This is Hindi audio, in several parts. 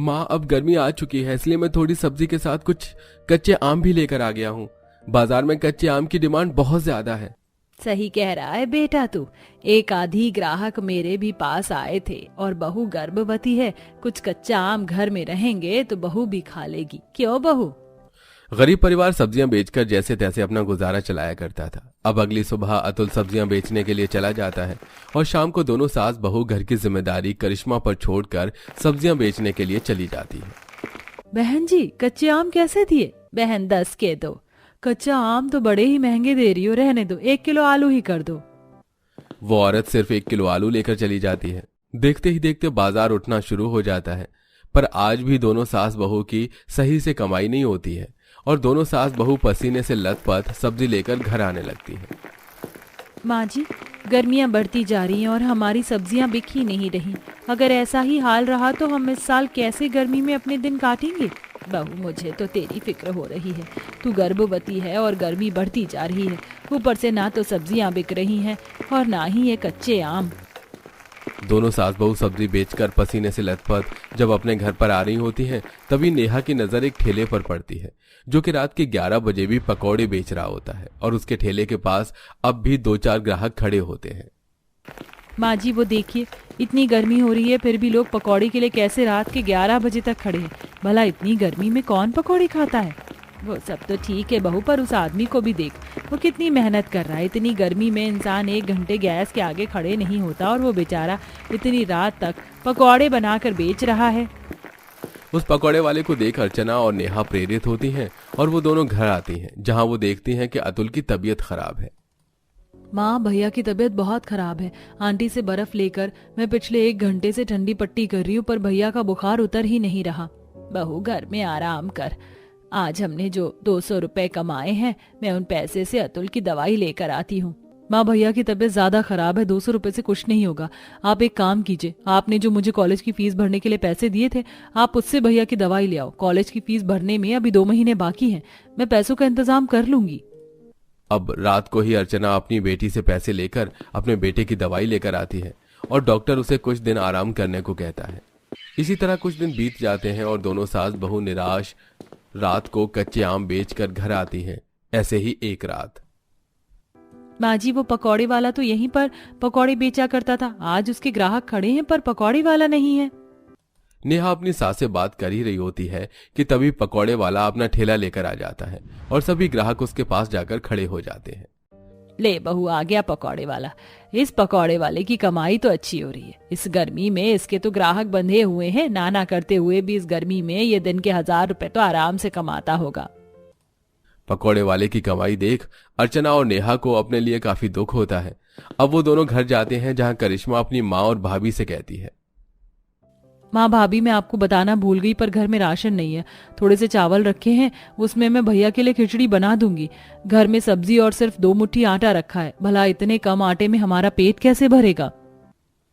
माँ, अब गर्मी आ चुकी है, इसलिए मैं थोड़ी सब्जी के साथ कुछ कच्चे आम भी लेकर आ गया हूँ। बाजार में कच्चे आम की डिमांड बहुत ज्यादा है। सही कह रहा है बेटा तू। एक आधी ग्राहक मेरे भी पास आए थे और बहू गर्भवती है, कुछ कच्चा आम घर में रहेंगे तो बहू भी खा लेगी। क्यों बहू? गरीब परिवार सब्जियां बेचकर जैसे तैसे अपना गुजारा चलाया करता था। अब अगली सुबह अतुल सब्जियां बेचने के लिए चला जाता है और शाम को दोनों सास बहू घर की जिम्मेदारी करिश्मा पर छोड़कर सब्जियां बेचने के लिए चली जाती है। बहन जी, कच्चे आम कैसे दिए? बहन 10 के दो। कच्चा आम तो बड़े ही महंगे दे रही हो, रहने दो, 1 किलो आलू ही कर दो। वो औरत सिर्फ 1 किलो आलू लेकर चली जाती है। देखते ही देखते बाजार उठना शुरू हो जाता है, पर आज भी दोनों सास बहू की सही से कमाई नहीं होती है और दोनों सास बहू पसीने से लथपथ सब्जी लेकर घर आने लगती है। माँ जी, गर्मियाँ बढ़ती जा रही हैं और हमारी सब्जियाँ बिक ही नहीं रही। अगर ऐसा ही हाल रहा तो हम इस साल कैसे गर्मी में अपने दिन काटेंगे? बहू, मुझे तो तेरी फिक्र हो रही है। तू गर्भवती है और गर्मी बढ़ती जा रही है। ऊपर से ना तो सब्जियाँ बिक रही हैं और ना ही ये कच्चे आम। दोनों सास बहू सब्जी बेचकर पसीने से लथपथ जब अपने घर पर आ रही होती हैं, तभी नेहा की नजर एक ठेले पर पड़ती है जो कि रात के 11 बजे भी पकौड़े बेच रहा होता है और उसके ठेले के पास अब भी 2-4 ग्राहक खड़े होते हैं। माँ जी, वो देखिए, इतनी गर्मी हो रही है फिर भी लोग पकौड़े के लिए कैसे रात के 11 बजे तक खड़े हैं। भला इतनी गर्मी में कौन पकौड़े खाता है? वो सब तो ठीक है बहू, पर उस आदमी को भी देख, वो कितनी मेहनत कर रहा है। इतनी गर्मी में इंसान 1 घंटे गैस के आगे खड़े नहीं होता और वो बेचारा इतनी रात तक पकौड़े बनाकर बेच रहा है। उस पकौड़े वाले को देख अर्चना और नेहा प्रेरित होती हैं और वो दोनों घर आती हैं, जहां वो देखती हैं कि अतुल की तबीयत खराब है। माँ, भैया की तबीयत बहुत खराब है। आंटी से बर्फ लेकर मैं पिछले 1 घंटे से ठंडी पट्टी कर रही हूँ, पर भैया का बुखार उतर ही नहीं रहा। बहू, घर में आराम कर। आज हमने जो 200 रुपए कमाए हैं, मैं उन पैसे से अतुल की दवाई लेकर आती हूँ। माँ, भैया की तबीयत ज्यादा खराब है, 200 रुपए से कुछ नहीं होगा। आप एक काम कीजिए, आपने जो मुझे कॉलेज की फीस भरने के लिए पैसे दिए थे, आप उससे भैया की दवाई ले आओ। कॉलेज की फीस भरने में अभी 2 महीने बाकी हैं, मैं पैसों का इंतजाम कर लूंगी। अब रात को ही अर्चना अपनी बेटी से पैसे लेकर अपने बेटे की दवाई लेकर आती है और डॉक्टर उसे कुछ दिन आराम करने को कहता है। इसी तरह कुछ दिन बीत जाते हैं और दोनों सास बहू निराश रात को कच्चे आम बेचकर घर आती हैं। ऐसे ही एक रात। माँ जी, वो पकौड़े वाला तो यहीं पर पकौड़े बेचा करता था, आज उसके ग्राहक खड़े हैं पर पकौड़े वाला नहीं है। नेहा अपनी सास से बात कर ही रही होती है कि तभी पकौड़े वाला अपना ठेला लेकर आ जाता है और सभी ग्राहक उसके पास जाकर खड़े हो जाते हैं। ले बहू, आ गया पकौड़े वाला। इस पकौड़े वाले की कमाई तो अच्छी हो रही है। इस गर्मी में इसके तो ग्राहक बंधे हुए हैं, नाना करते हुए भी इस गर्मी में ये दिन के 1000 रुपए तो आराम से कमाता होगा। पकौड़े वाले की कमाई देख अर्चना और नेहा को अपने लिए काफी दुख होता है। अब वो दोनों घर जाते हैं, जहां करिश्मा अपनी माँ और भाभी से कहती है, माँ भाभी, मैं आपको बताना भूल गई, पर घर में राशन नहीं है। थोड़े से चावल रखे हैं, उसमें मैं भैया के लिए खिचड़ी बना दूंगी। घर में सब्जी और सिर्फ 2 मुट्ठी आटा रखा है। भला इतने कम आटे में हमारा पेट कैसे भरेगा?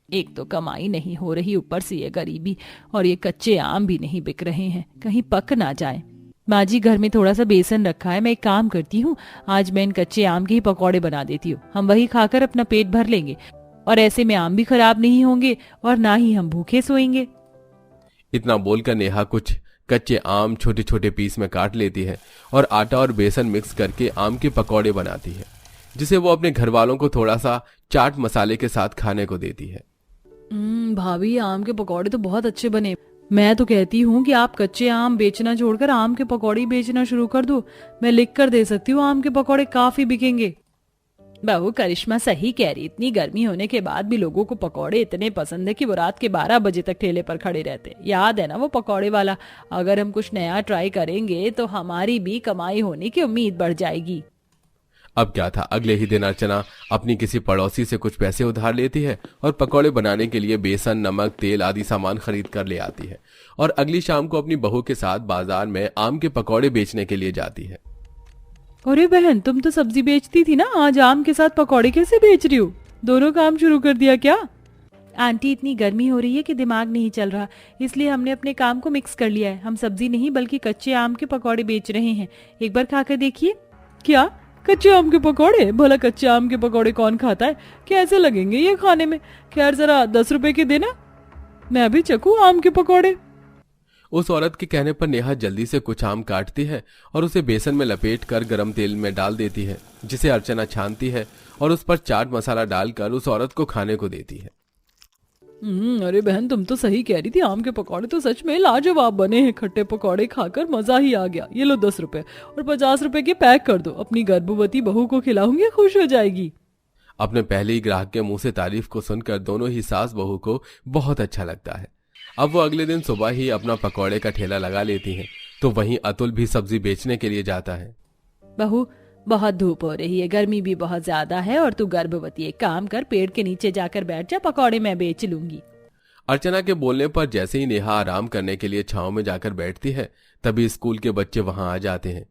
एक तो कमाई नहीं हो रही, ऊपर से ये गरीबी, और ये कच्चे आम भी नहीं बिक रहे हैं, कहीं पक ना जाए। माँ जी, घर में थोड़ा सा बेसन रखा है, मैं एक काम करती हूँ, आज मैं इन कच्चे आम के ही पकौड़े बना देती हूँ। हम वही खाकर अपना पेट भर लेंगे और ऐसे में आम भी खराब नहीं होंगे और ना ही हम भूखे सोएंगे। इतना बोलकर नेहा कुछ कच्चे आम छोटे छोटे पीस में काट लेती है और आटा और बेसन मिक्स करके आम के पकौड़े बनाती है, जिसे वो अपने घर वालों को थोड़ा सा चाट मसाले के साथ खाने को देती है। भाभी, आम के पकौड़े तो बहुत अच्छे बने। मैं तो कहती हूँ कि आप कच्चे आम बेचना छोड़कर आम के पकौड़े बेचना शुरू कर दो। मैं लिख कर दे सकती हूँ, आम के पकौड़े काफी बिकेंगे। बहू, करिश्मा सही कह रही। इतनी गर्मी होने के बाद भी लोगों को पकौड़े इतने पसंद है कि वो रात के 12 बजे तक ठेले पर खड़े रहते। याद है ना वो पकौड़े वाला? अगर हम कुछ नया ट्राई करेंगे तो हमारी भी कमाई होने की उम्मीद बढ़ जाएगी। अब क्या था, अगले ही दिन अर्चना अपनी किसी पड़ोसी से कुछ पैसे उधार लेती है और पकौड़े बनाने के लिए बेसन, नमक, तेल आदि सामान खरीद कर ले आती है और अगली शाम को अपनी बहू के साथ बाजार में आम के पकौड़े बेचने के लिए जाती है। अरे बहन, तुम तो सब्जी बेचती थी ना, आज आम के साथ पकौड़े कैसे बेच रही हो? दोनों काम शुरू कर दिया क्या? आंटी, इतनी गर्मी हो रही है कि दिमाग नहीं चल रहा, इसलिए हमने अपने काम को मिक्स कर लिया है। हम सब्जी नहीं बल्कि कच्चे आम के पकौड़े बेच रहे हैं। एक बार खाकर देखिए। क्या? कच्चे आम के पकौड़े? भला कच्चे आम के पकौड़े कौन खाता है? कैसे लगेंगे ये खाने में? खैर, जरा 10 रुपए के देना, मैं अभी चखूं आम के पकौड़े। उस औरत के कहने पर नेहा जल्दी से कुछ आम काटती है और उसे बेसन में लपेट कर गर्म तेल में डाल देती है, जिसे अर्चना छानती है और उस पर चाट मसाला डालकर उस औरत को खाने को देती है। अरे बहन, तुम तो सही कह रही थी, आम के पकौड़े तो सच में लाजवाब बने हैं। खट्टे पकौड़े खाकर मजा ही आ गया। ये लो 10 रुपए और 50 रुपए के पैक कर दो, अपनी गर्भवती बहू को खिलाऊंगी, खुश हो जाएगी। अपने पहले ही ग्राहक के मुंह से तारीफ को सुनकर दोनों ही सास बहू को बहुत अच्छा लगता है। अब वो अगले दिन सुबह ही अपना पकौड़े का ठेला लगा लेती हैं, तो वहीं अतुल भी सब्जी बेचने के लिए जाता है। बहू, बहुत धूप हो रही है, गर्मी भी बहुत ज्यादा है और तू गर्भवती है, काम कर, पेड़ के नीचे जाकर बैठ जा, पकौड़े मैं बेच लूंगी। अर्चना के बोलने पर जैसे ही नेहा आराम करने के लिए छांव में जाकर बैठती है, तभी स्कूल के बच्चे वहां आ जाते हैं।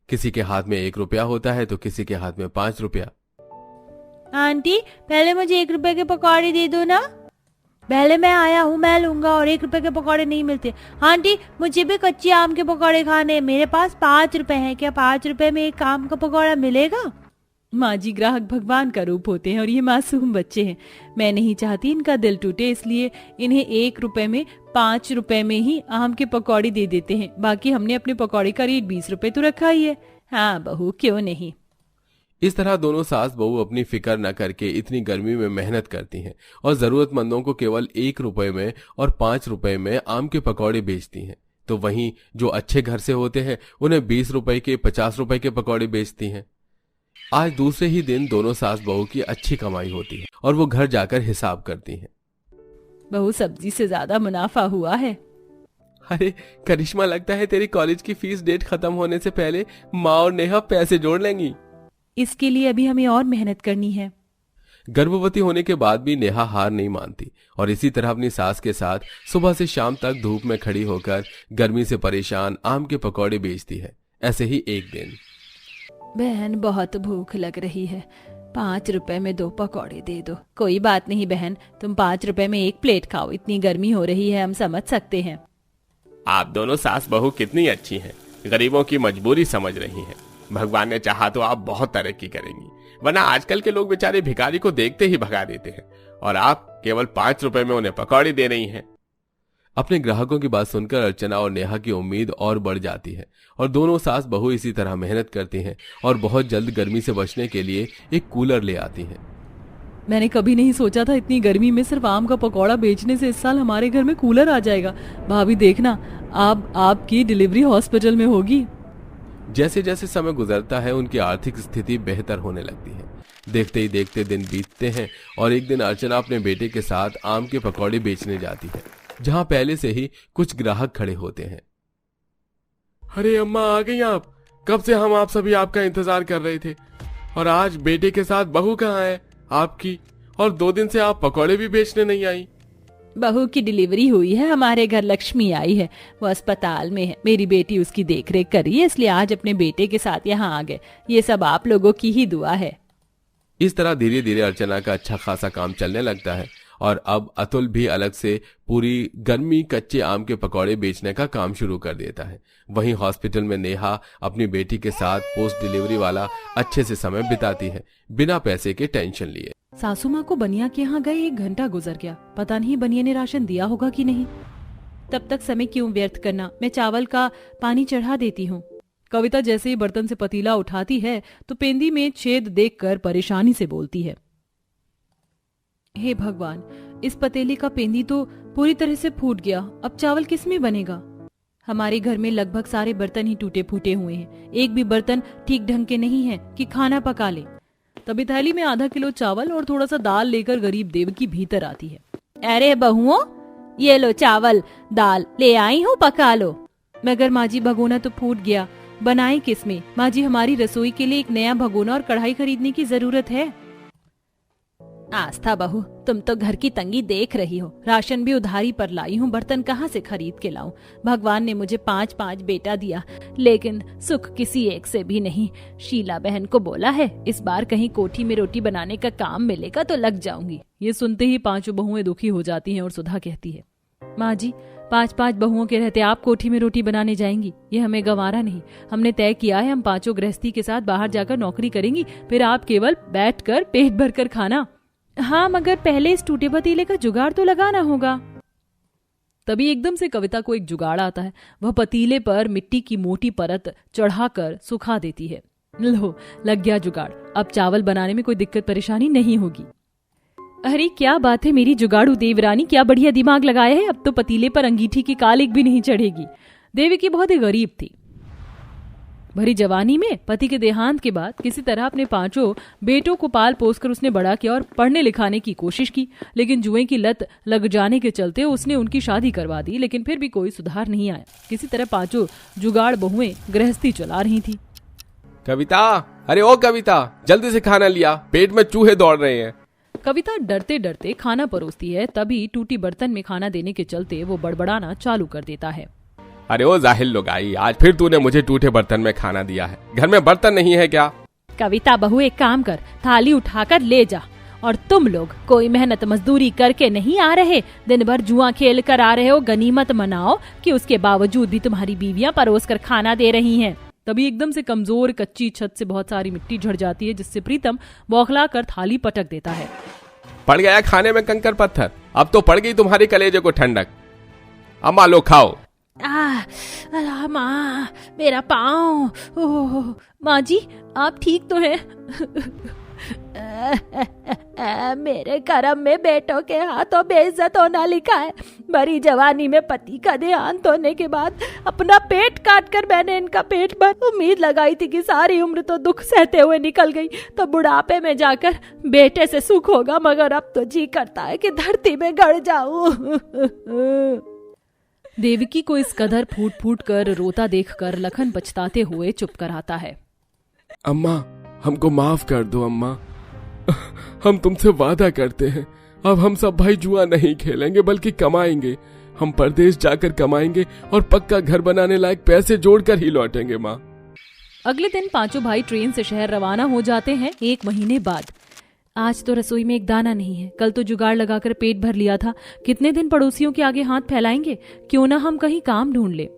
किसी के हाथ में 1 रुपया होता है तो किसी के हाथ में 5 रुपया। आंटी, पहले मुझे 1 रुपए के पकौड़े दे दो ना। पहले मैं आया हूँ, मैं लूंगा, और 1 रुपए के पकौड़े नहीं मिलते। आंटी, मुझे भी कच्चे आम के पकौड़े खाने, मेरे पास 5 रुपए हैं, क्या 5 रुपए में एक आम का पकौड़ा मिलेगा? माँ जी, ग्राहक भगवान का रूप होते हैं और ये मासूम बच्चे हैं। मैं नहीं चाहती इनका दिल टूटे, इसलिए इन्हें 1 रुपए में 5 रुपए में ही आम के पकौड़े दे देते हैं। बाकी हमने अपने पकौड़े का रेट 20 रुपए तो रखा ही है। हाँ बहू, क्यों नहीं। इस तरह दोनों सास बहू अपनी फिक्र न करके इतनी गर्मी में मेहनत करती हैं और जरूरतमंदों को केवल 1 रुपए में और 5 रुपए में आम के पकौड़े बेचती हैं। तो वहीं जो अच्छे घर से होते हैं उन्हें 20 रुपए के 50 रुपए के पकौड़े बेचती हैं। आज दूसरे ही दिन दोनों सास बहू की अच्छी कमाई होती है और वो घर जाकर हिसाब करती हैं। बहू, सब्जी से ज्यादा मुनाफा हुआ है। अरे करिश्मा, लगता है तेरी कॉलेज की फीस डेट खत्म होने से पहले माँ और नेहा पैसे जोड़ लेंगी। इसके लिए अभी हमें और मेहनत करनी है। गर्भवती होने के बाद भी नेहा हार नहीं मानती और इसी तरह अपनी सास के साथ सुबह से शाम तक धूप में खड़ी होकर गर्मी से परेशान आम के पकौड़े बेचती है। ऐसे ही एक दिन, बहन, बहुत भूख लग रही है, 5 रुपए में 2 पकौड़े दे दो। कोई बात नहीं बहन, तुम 5 रुपए में 1 प्लेट खाओ, इतनी गर्मी हो रही है, हम समझ सकते हैं। आप दोनों सास बहू कितनी अच्छी हैं, गरीबों की मजबूरी समझ रही हैं। भगवान ने चाहा तो आप बहुत तरक्की करेंगी, वरना आजकल के लोग बेचारे भिखारी को देखते ही भगा देते हैं, और आप केवल 5 रुपए में उन्हें पकौड़े दे रही हैं। अपने ग्राहकों की बात सुनकर अर्चना और नेहा की उम्मीद और बढ़ जाती है और दोनों सास बहू इसी तरह मेहनत करती हैं और बहुत जल्द गर्मी से बचने के लिए एक कूलर ले आती हैं। मैंने कभी नहीं सोचा था इतनी गर्मी में सिर्फ आम का पकौड़ा बेचने से इस साल हमारे घर में कूलर आ जाएगा। भाभी देखना, आपकी डिलीवरी हॉस्पिटल में होगी। जैसे जैसे समय गुजरता है उनकी आर्थिक स्थिति बेहतर होने लगती है। देखते ही देखते दिन बीतते हैं और एक दिन अर्चना अपने बेटे के साथ आम के पकौड़े बेचने जाती है, जहां पहले से ही कुछ ग्राहक खड़े होते हैं। अरे अम्मा, आ गई आप? कब से हम आप सभी आपका इंतजार कर रहे थे, और आज बेटे के साथ बहू कहाँ है आपकी, और 2 दिन से आप पकौड़े भी बेचने नहीं आई। बहू की डिलीवरी हुई है, हमारे घर लक्ष्मी आई है, वो अस्पताल में है, मेरी बेटी उसकी देखरेख कर रही है, इसलिए आज अपने बेटे के साथ यहाँ आ गए। ये सब आप लोगों की ही दुआ है। इस तरह धीरे धीरे अर्चना का अच्छा खासा काम चलने लगता है और अब अतुल भी अलग से पूरी गर्मी कच्चे आम के पकौड़े बेचने का काम शुरू कर देता है। वहीं हॉस्पिटल में नेहा अपनी बेटी के साथ पोस्ट डिलीवरी वाला अच्छे से समय बिताती है, बिना पैसे के टेंशन लिए। सासू माँ को बनिया के यहाँ गए 1 घंटा गुजर गया, पता नहीं बनिया ने राशन दिया होगा कि नहीं। तब तक समय क्यों व्यर्थ करना, मैं चावल का पानी चढ़ा देती हूँ। कविता जैसे ही बर्तन से पतीला उठाती है तो पेंदी में छेद देखकर परेशानी से बोलती है, हे भगवान, इस पतीले का पेंदी तो पूरी तरह से फूट गया, अब चावल किस में बनेगा। हमारे घर में लगभग सारे बर्तन ही टूटे फूटे हुए हैं, एक भी बर्तन ठीक ढंग के नहीं है कि खाना पका ले। तभी थैली में आधा किलो चावल और थोड़ा सा दाल लेकर गरीब देवकी भीतर आती है। अरे बहुओं, ये लो चावल दाल ले आई हूँ, पका लो। मगर माँ जी, भगोना तो फूट गया, बनाए किसमें। माँ जी, हमारी रसोई के लिए एक नया भगोना और कढ़ाई खरीदने की जरूरत है। आस्था बहू, तुम तो घर की तंगी देख रही हो, राशन भी उधारी पर लाई हूँ, बर्तन कहाँ से खरीद के लाऊं। भगवान ने मुझे 5-5 बेटा दिया, लेकिन सुख किसी एक से भी नहीं। शीला बहन को बोला है, इस बार कहीं कोठी में रोटी बनाने का काम मिलेगा तो लग जाऊंगी। ये सुनते ही 5 बहुएं दुखी हो जाती हैं और सुधा कहती है, माँ जी, 5-5 बहुओं के रहते आप कोठी में रोटी बनाने जाएंगी, ये हमें गंवारा नहीं। हमने तय किया है हम 5 गृहस्थी के साथ बाहर जाकर नौकरी करेंगी, फिर आप केवल बैठकर पेट भरकर खाना। हाँ, मगर पहले इस टूटे पतीले का जुगाड़ तो लगाना होगा। तभी एकदम से कविता को एक जुगाड़ आता है। वह पतीले पर मिट्टी की मोटी परत चढ़ाकर सुखा देती है। लो, लग गया जुगाड़। अब चावल बनाने में कोई दिक्कत परेशानी नहीं होगी। अरे क्या बात है मेरी जुगाड़ू देवरानी, क्या बढ़िया दिमाग लगाया है। अब तो पतीले पर अंगीठी की कालिक भी नहीं चढ़ेगी। देवकी बहुत ही गरीब थी। भरी जवानी में पति के देहांत के बाद किसी तरह अपने 5 बेटों को पाल पोस कर उसने बड़ा किया और पढ़ने लिखाने की कोशिश की, लेकिन जुए की लत लग जाने के चलते उसने उनकी शादी करवा दी। लेकिन फिर भी कोई सुधार नहीं आया। किसी तरह 5 जुगाड़ बहुएं गृहस्थी चला रही थी। कविता, अरे ओ कविता, जल्दी से खाना लिया, पेट में चूहे दौड़ रहे हैं। कविता डरते डरते खाना परोसती है। तभी टूटी बर्तन में खाना देने के चलते वो बड़बड़ाना चालू कर देता है। अरे ओ जाहिल लुगाई, आज फिर तूने मुझे टूटे बर्तन में खाना दिया है। घर में बर्तन नहीं है क्या? कविता बहू, एक काम कर, थाली उठाकर ले जा। और तुम लोग कोई मेहनत मजदूरी करके नहीं आ रहे, दिन भर जुआ खेल कर आ रहे हो। गनीमत मनाओ कि उसके बावजूद भी तुम्हारी बीवियां परोस कर खाना दे रही हैं। तभी एकदम से कमजोर कच्ची छत से बहुत सारी मिट्टी झड़ जाती है, जिससे प्रीतम बौखला कर थाली पटक देता है। पड़ गया खाने में कंकर पत्थर, अब तो पड़ गई तुम्हारी कलेजे को ठंडक। अम्मा लो खाओ। माँ, मेरा पाँव। ओह माँ जी, आप ठीक तो हैं? मेरे कर्म में बेटों के हाथों बेइज्जत होना लिखा है। बड़ी जवानी में पति का देहांत होने के बाद अपना पेट काट कर मैंने इनका पेट भर। उम्मीद लगाई थी कि सारी उम्र तो दुख सहते हुए निकल गई, तो बुढ़ापे में जाकर बेटे से सुख होगा, मगर अब तो जी करता है कि धरती में गड़ जाऊं। देवकी को इस कदर फूट फूट कर रोता देखकर लखन पछताते हुए चुप कर आता है। अम्मा, हमको माफ कर दो अम्मा, हम तुमसे वादा करते हैं, अब हम सब भाई जुआ नहीं खेलेंगे बल्कि कमाएंगे। हम परदेश जाकर कमाएंगे और पक्का घर बनाने लायक पैसे जोड़कर ही लौटेंगे माँ। अगले दिन 5 भाई ट्रेन से शहर रवाना हो जाते हैं 1 महीने बाद। आज तो रसोई में एक दाना नहीं है। कल तो जुगाड़ लगाकर पेट भर लिया था। कितने दिन पड़ोसियों के आगे हाथ फैलाएंगे? क्यों ना हम कहीं काम ढूंढ ले।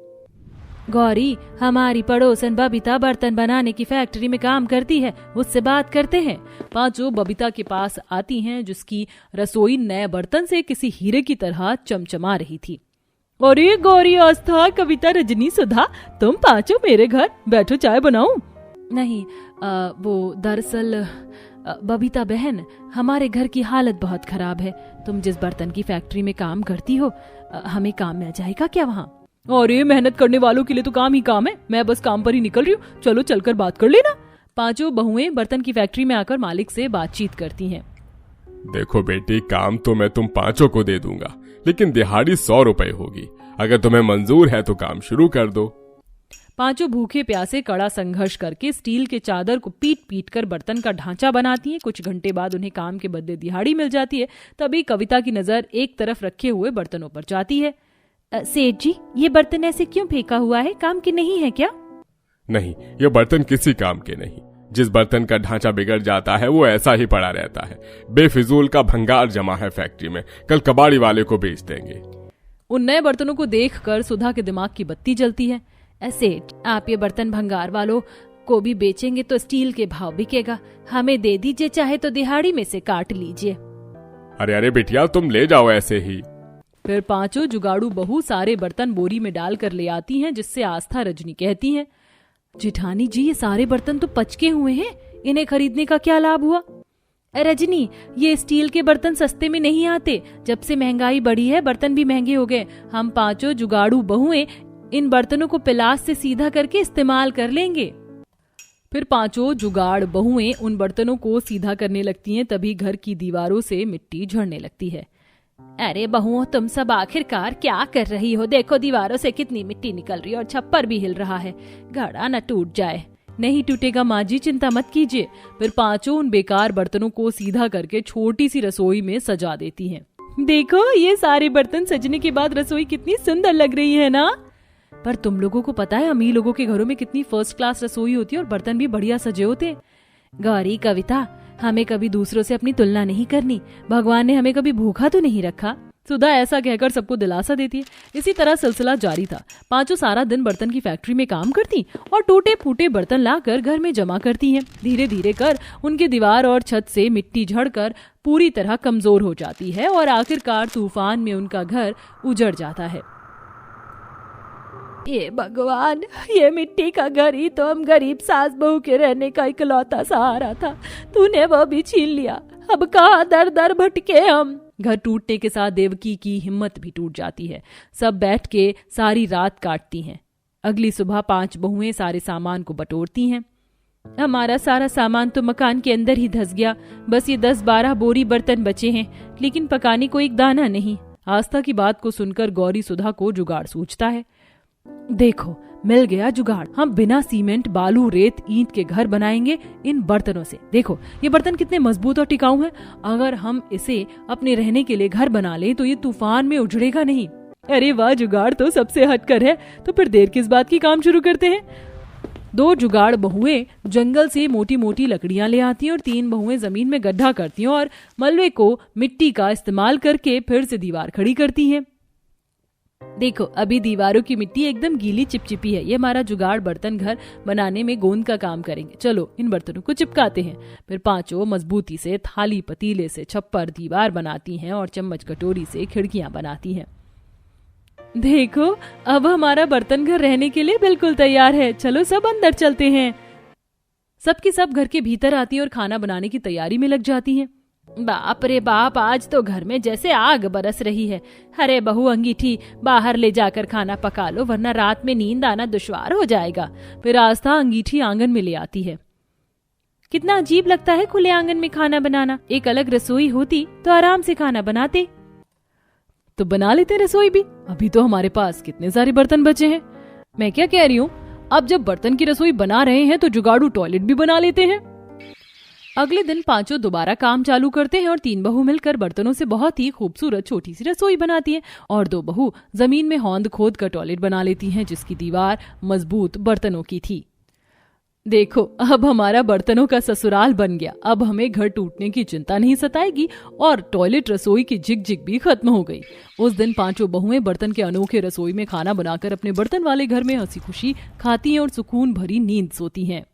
गौरी, हमारी पड़ोसन बबीता बर्तन बनाने की फैक्ट्री में काम करती है, उससे बात करते हैं। 5 बबीता के पास आती हैं, जिसकी रसोई नए बर्तन से किसी हीरे की तरह चमचमा रही थी। अरे गौरी, आस्था, कविता, रजनी, सुधा, तुम 5 मेरे घर बैठो, चाय बनाऊं? नहीं, वो दरअसल बबीता बहन, हमारे घर की हालत बहुत खराब है। तुम जिस बर्तन की फैक्ट्री में काम करती हो, हमें काम मिल जाएगा क्या वहाँ? और ये मेहनत करने वालों के लिए तो काम ही काम है। मैं बस काम पर ही निकल रही हूँ, चलो चलकर बात कर लेना। 5 बहुएं बर्तन की फैक्ट्री में आकर मालिक से बातचीत करती हैं। देखो बेटी, काम तो मैं तुम 5 को दे दूंगा, लेकिन दिहाड़ी 100 रुपए होगी। अगर तुम्हें मंजूर है तो काम शुरू कर दो। 5 भूखे प्यासे कड़ा संघर्ष करके स्टील के चादर को पीट पीट कर बर्तन का ढांचा बनाती हैं। कुछ घंटे बाद उन्हें काम के बदले दिहाड़ी मिल जाती है। तभी कविता की नजर एक तरफ रखे हुए बर्तनों पर जाती है। सेठ जी, ये बर्तन ऐसे क्यों फेंका हुआ है? काम के नहीं है क्या? नहीं, ये बर्तन किसी काम के नहीं। जिस बर्तन का ढांचा बिगड़ जाता है वो ऐसा ही पड़ा रहता है। बेफिजूल का भंगार जमा है फैक्ट्री में, कल कबाड़ी वाले को बेच देंगे। उन नए बर्तनों को देखकर सुधा के दिमाग की बत्ती जलती है। सेठ, आप ये बर्तन भंगार वालों को भी बेचेंगे तो स्टील के भाव बिकेगा। हमें दे दीजिए, चाहे तो दिहाड़ी में से काट लीजिए। अरे अरे बिटिया, तुम ले जाओ ऐसे ही। फिर 5 जुगाड़ू बहू सारे बर्तन बोरी में डालकर ले आती हैं, जिससे आस्था रजनी कहती हैं, जेठानी जी, ये सारे बर्तन तो पचके हुए हैं, इन्हें खरीदने का क्या लाभ हुआ? रजनी, ये स्टील के बर्तन सस्ते में नहीं आते। जब से महंगाई बढ़ी है, बर्तन भी महंगे हो गए। हम 5 जुगाड़ू बहुएं इन बर्तनों को पिलास से सीधा करके इस्तेमाल कर लेंगे। फिर 5 जुगाड़ बहुएं उन बर्तनों को सीधा करने लगती हैं। तभी घर की दीवारों से मिट्टी झड़ने लगती है। अरे बहुओं, तुम सब आखिरकार क्या कर रही हो? देखो दीवारों से कितनी मिट्टी निकल रही है और छप्पर भी हिल रहा है। घड़ा न टूट जाए। नहीं टूटेगा माँ जी, चिंता मत कीजिए। फिर 5 उन बेकार बर्तनों को सीधा करके छोटी सी रसोई में सजा देती हैं। देखो, ये सारे बर्तन सजने के बाद रसोई कितनी सुंदर लग रही है ना? पर तुम लोगों को पता है अमीर लोगों के घरों में कितनी फर्स्ट क्लास रसोई होती है और बर्तन भी बढ़िया सजे होते हैं। गौरी, कविता, हमें कभी दूसरों से अपनी तुलना नहीं करनी। भगवान ने हमें कभी भूखा तो नहीं रखा। सुधा ऐसा कहकर सबको दिलासा देती है। इसी तरह सिलसिला जारी था। पांचों सारा दिन बर्तन की फैक्ट्री में काम करती और टूटे फूटे बर्तन लाकर घर में जमा करती हैं। धीरे धीरे कर उनकी दीवार और छत से मिट्टी झड़कर पूरी तरह कमजोर हो जाती है और आखिरकार तूफान में उनका घर उजड़ जाता है। ये भगवान, ये मिट्टी का घर ही तो हम गरीब सास बहू के रहने का इकलौता सहारा था, तूने वो भी छीन लिया। अब कहाँ दर दर भटके हम। घर टूटने के साथ देवकी की हिम्मत भी टूट जाती है। सब बैठ के सारी रात काटती हैं। अगली सुबह 5 बहुएं सारे सामान को बटोरती हैं। हमारा सारा सामान तो मकान के अंदर ही धस गया, बस ये 10-12 बोरी बर्तन बचे हैं, लेकिन पकाने को एक दाना नहीं। आस्था की बात को सुनकर गौरी सुधा को जुगाड़ सूझता है। देखो, मिल गया जुगाड़। हम बिना सीमेंट, बालू, रेत, ईंट के घर बनाएंगे इन बर्तनों से। देखो ये बर्तन कितने मजबूत और टिकाऊ हैं। अगर हम इसे अपने रहने के लिए घर बना ले तो ये तूफान में उजड़ेगा नहीं। अरे वाह, जुगाड़ तो सबसे हटकर है। तो फिर देर किस बात की, काम शुरू करते हैं। 2 जुगाड़ बहुएं जंगल से मोटी मोटी लकड़ियां ले आती हैं और 3 बहुएं जमीन में गड्ढा करती हैं और मलबे को मिट्टी का इस्तेमाल करके फिर से दीवार खड़ी करती हैं। देखो, अभी दीवारों की मिट्टी एकदम गीली चिपचिपी है। ये हमारा जुगाड़ बर्तन घर बनाने में गोंद का काम करेंगे। चलो इन बर्तनों को चिपकाते हैं। फिर पांचों मजबूती से थाली पतीले से छप्पर दीवार बनाती हैं और चम्मच कटोरी से खिड़कियां बनाती हैं। देखो, अब हमारा बर्तन घर रहने के लिए बिल्कुल तैयार है। चलो सब अंदर चलते हैं। सबकी सब घर के भीतर आती है और खाना बनाने की तैयारी में लग जाती हैं। बाप रे बाप, आज तो घर में जैसे आग बरस रही है। अरे बहू अंगीठी, बाहर ले जाकर खाना पका लो, वरना रात में नींद आना दुश्वार हो जाएगा। फिर आस्था अंगीठी आंगन में ले आती है। कितना अजीब लगता है खुले आंगन में खाना बनाना। एक अलग रसोई होती तो आराम से खाना बनाते। तो बना लेते रसोई भी। अभी तो हमारे पास कितने सारे बर्तन बचे हैं। मैं क्या कह रही हूँ, अब जब बर्तन की रसोई बना रहे हैं तो जुगाड़ू टॉयलेट भी बना लेते हैं। अगले दिन पांचों दोबारा काम चालू करते हैं और 3 बहू मिलकर बर्तनों से बहुत ही खूबसूरत छोटी सी रसोई बनाती हैं और 2 बहू जमीन में हौंद खोद कर टॉयलेट बना लेती हैं, जिसकी दीवार मजबूत बर्तनों की थी। देखो, अब हमारा बर्तनों का ससुराल बन गया। अब हमें घर टूटने की चिंता नहीं सताएगी और टॉयलेट रसोई की झिक-झिक भी खत्म हो गई। उस दिन पांचों बहुएं बर्तन के अनोखे रसोई में खाना बनाकर अपने बर्तन वाले घर में हंसी खुशी खाती हैं और सुकून भरी नींद सोती हैं।